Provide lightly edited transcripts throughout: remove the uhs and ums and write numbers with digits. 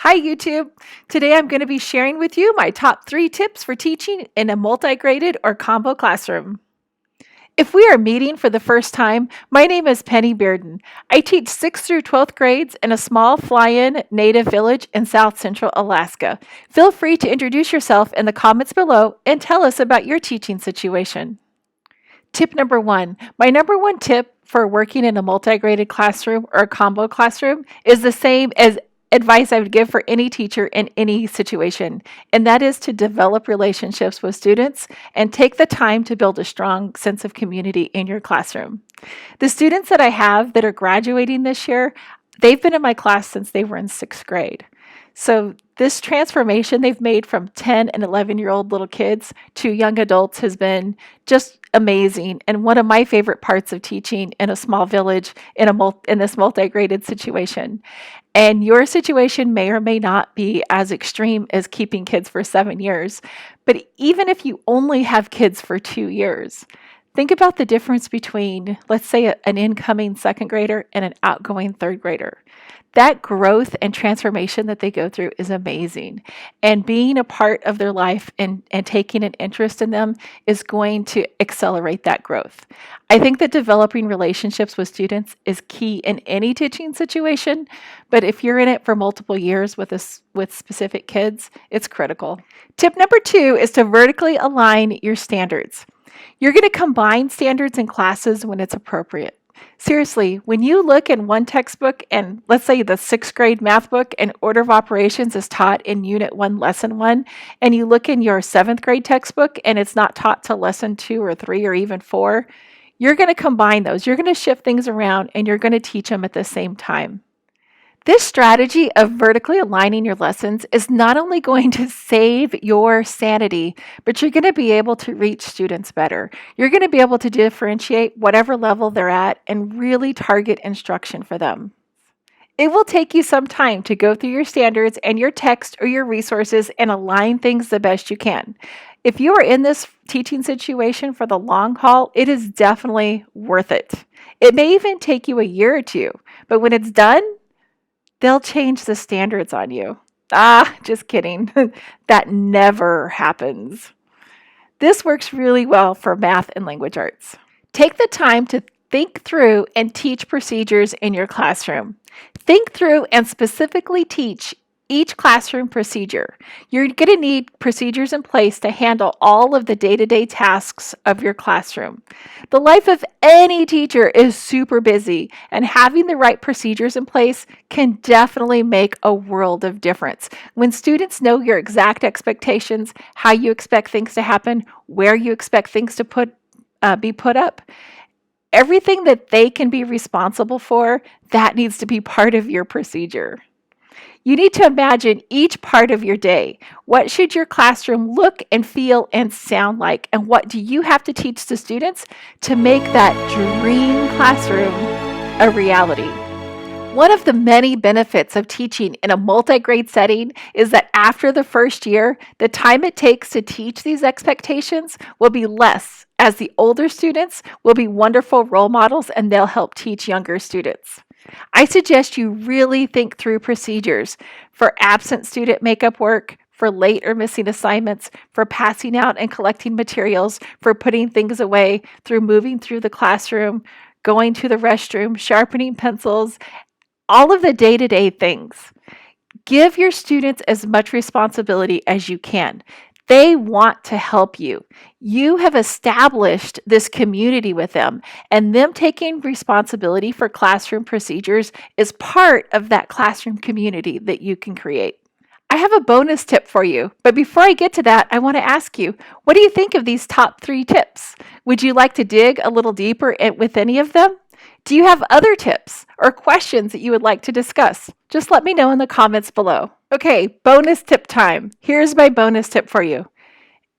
Hi YouTube! Today I'm going to be sharing with you my top 3 tips for teaching in a multi-graded or combo classroom. If we are meeting for the first time, my name is Penny Bearden. I teach 6th through 12th grades in a small fly-in native village in South Central Alaska. Feel free to introduce yourself in the comments below and tell us about your teaching situation. Tip number 1. My number 1 tip for working in a multi-graded classroom or a combo classroom is the same as advice I would give for any teacher in any situation, and that is to develop relationships with students and take the time to build a strong sense of community in your classroom. The students that I have that are graduating this year, they've been in my class since they were in 6th grade. So this transformation they've made from 10 and 11-year-old little kids to young adults has been just amazing, and one of my favorite parts of teaching in a small village in this multi-graded situation. And your situation may or may not be as extreme as keeping kids for 7 years, but even if you only have kids for 2 years, think about the difference between, let's say, an incoming 2nd grader and an outgoing 3rd grader. That growth and transformation that they go through is amazing. And being a part of their life and taking an interest in them is going to accelerate that growth. I think that developing relationships with students is key in any teaching situation, but if you're in it for multiple years with specific kids, it's critical. Tip number 2 is to vertically align your standards. You're going to combine standards in classes when it's appropriate. Seriously, when you look in one textbook and let's say the 6th grade math book and order of operations is taught in Unit 1, Lesson 1, and you look in your 7th grade textbook and it's not taught to Lesson 2 or 3 or even 4, you're going to combine those. You're going to shift things around and you're going to teach them at the same time. This strategy of vertically aligning your lessons is not only going to save your sanity, but you're going to be able to reach students better. You're going to be able to differentiate whatever level they're at and really target instruction for them. It will take you some time to go through your standards and your text or your resources and align things the best you can. If you are in this teaching situation for the long haul, it is definitely worth it. It may even take you a year or two, but when it's done, they'll change the standards on you. Just kidding. That never happens. This works really well for math and language arts. Take the time to think through and teach procedures in your classroom. Think through and specifically teach each classroom procedure. You're going to need procedures in place to handle all of the day-to-day tasks of your classroom. The life of any teacher is super busy, and having the right procedures in place can definitely make a world of difference. When students know your exact expectations, how you expect things to happen, where you expect things to be put up, everything that they can be responsible for, that needs to be part of your procedure. You need to imagine each part of your day. What should your classroom look and feel and sound like? And what do you have to teach the students to make that dream classroom a reality? One of the many benefits of teaching in a multi-grade setting is that after the first year, the time it takes to teach these expectations will be less, as the older students will be wonderful role models and they'll help teach younger students. I suggest you really think through procedures for absent student makeup work, for late or missing assignments, for passing out and collecting materials, for putting things away, through moving through the classroom, going to the restroom, sharpening pencils, all of the day-to-day things. Give your students as much responsibility as you can. They want to help you. You have established this community with them, and them taking responsibility for classroom procedures is part of that classroom community that you can create. I have a bonus tip for you, but before I get to that, I want to ask you, what do you think of these top 3 tips? Would you like to dig a little deeper with any of them? Do you have other tips or questions that you would like to discuss? Just let me know in the comments below. Okay, bonus tip time. Here's my bonus tip for you.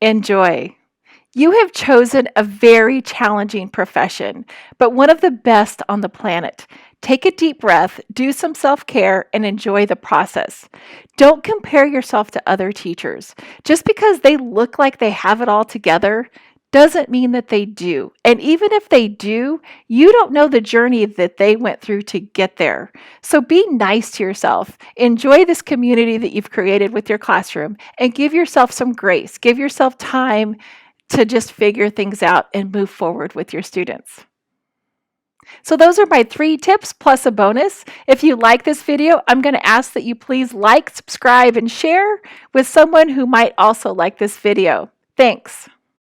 Enjoy. You have chosen a very challenging profession, but one of the best on the planet. Take a deep breath, do some self-care, and enjoy the process. Don't compare yourself to other teachers. Just because they look like they have it all together doesn't mean that they do. And even if they do, you don't know the journey that they went through to get there. So be nice to yourself. Enjoy this community that you've created with your classroom and give yourself some grace. Give yourself time to just figure things out and move forward with your students. So those are my 3 tips plus a bonus. If you like this video, I'm going to ask that you please like, subscribe, and share with someone who might also like this video. Thanks.